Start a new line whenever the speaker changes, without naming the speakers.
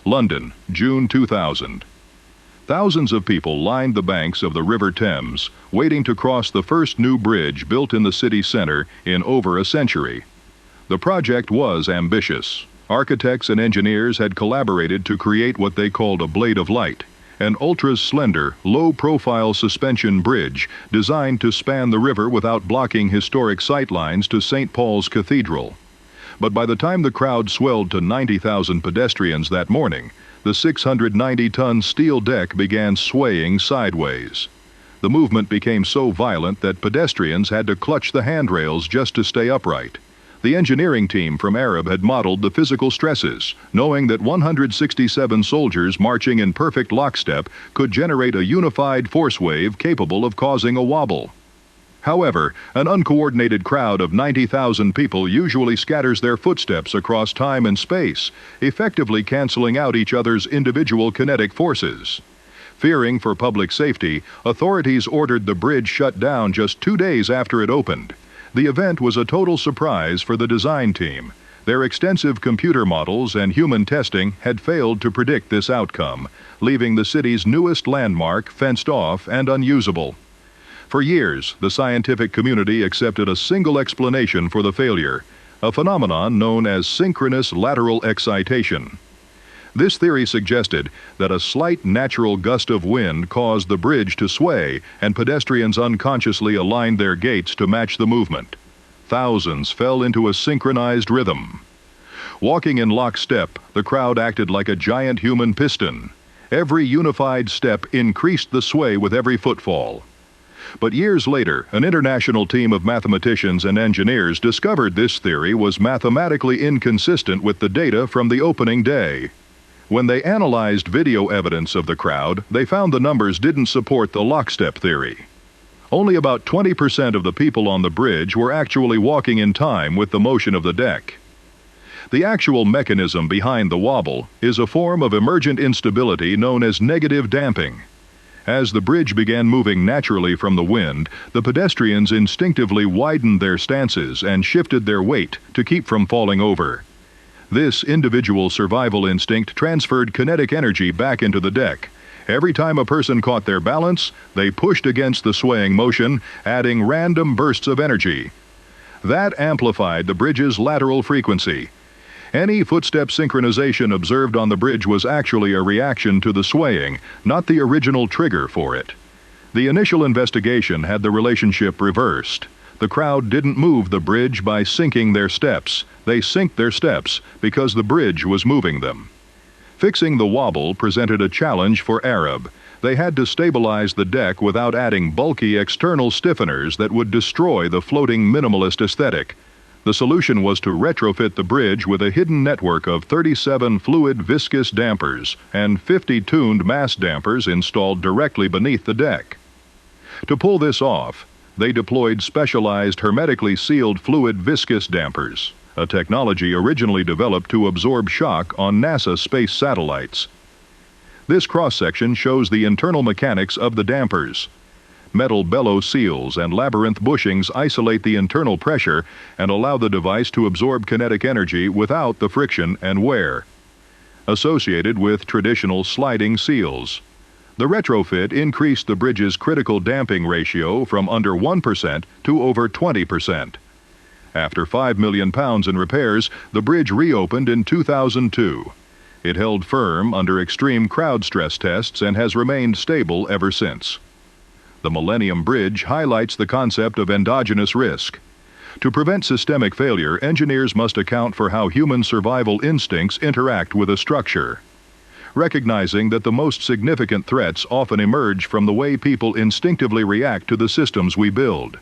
London, June 2000. Thousands of people lined the banks of the River Thames, waiting to cross the first new bridge built in the city centre in over a century. The project was ambitious. Architects and engineers had collaborated to create what they called a blade of light, an ultra-slender, low-profile suspension bridge designed to span the river without blocking historic sightlines to St. Paul's Cathedral. But by the time the crowd swelled to 90,000 pedestrians that morning, the 690-ton steel deck began swaying sideways. The movement became so violent that pedestrians had to clutch the handrails just to stay upright. The engineering team from Arab had modeled the physical stresses, knowing that 167 soldiers marching in perfect lockstep could generate a unified force wave capable of causing a wobble. However, an uncoordinated crowd of 90,000 people usually scatters their footsteps across time and space, effectively canceling out each other's individual kinetic forces. Fearing for public safety, authorities ordered the bridge shut down just 2 days after it opened. The event was a total surprise for the design team. Their extensive computer models and human testing had failed to predict this outcome, leaving the city's newest landmark fenced off and unusable. For years, the scientific community accepted a single explanation for the failure, a phenomenon known as synchronous lateral excitation. This theory suggested that a slight natural gust of wind caused the bridge to sway and pedestrians unconsciously aligned their gaits to match the movement. Thousands fell into a synchronized rhythm. Walking in lockstep, the crowd acted like a giant human piston. Every unified step increased the sway with every footfall. But years later, an international team of mathematicians and engineers discovered this theory was mathematically inconsistent with the data from the opening day. When they analyzed video evidence of the crowd, they found the numbers didn't support the lockstep theory. Only about 20% of the people on the bridge were actually walking in time with the motion of the deck. The actual mechanism behind the wobble is a form of emergent instability known as negative damping. As the bridge began moving naturally from the wind, the pedestrians instinctively widened their stances and shifted their weight to keep from falling over. This individual survival instinct transferred kinetic energy back into the deck. Every time a person caught their balance, they pushed against the swaying motion, adding random bursts of energy. That amplified the bridge's lateral frequency. Any footstep synchronization observed on the bridge was actually a reaction to the swaying, not the original trigger for it. The initial investigation had the relationship reversed. The crowd didn't move the bridge by syncing their steps. They synced their steps because the bridge was moving them. Fixing the wobble presented a challenge for Arab. They had to stabilize the deck without adding bulky external stiffeners that would destroy the floating minimalist aesthetic. The solution was to retrofit the bridge with a hidden network of 37 fluid viscous dampers and 50 tuned mass dampers installed directly beneath the deck. To pull this off, they deployed specialized hermetically sealed fluid viscous dampers, a technology originally developed to absorb shock on NASA space satellites. This cross-section shows the internal mechanics of the dampers. Metal bellow seals and labyrinth bushings isolate the internal pressure and allow the device to absorb kinetic energy without the friction and wear. Associated with traditional sliding seals. The retrofit increased the bridge's critical damping ratio from under 1% to over 20%. After £5 million in repairs, the bridge reopened in 2002. It held firm under extreme crowd stress tests and has remained stable ever since. The Millennium Bridge highlights the concept of endogenous risk. To prevent systemic failure, engineers must account for how human survival instincts interact with a structure. Recognizing that the most significant threats often emerge from the way people instinctively react to the systems we build.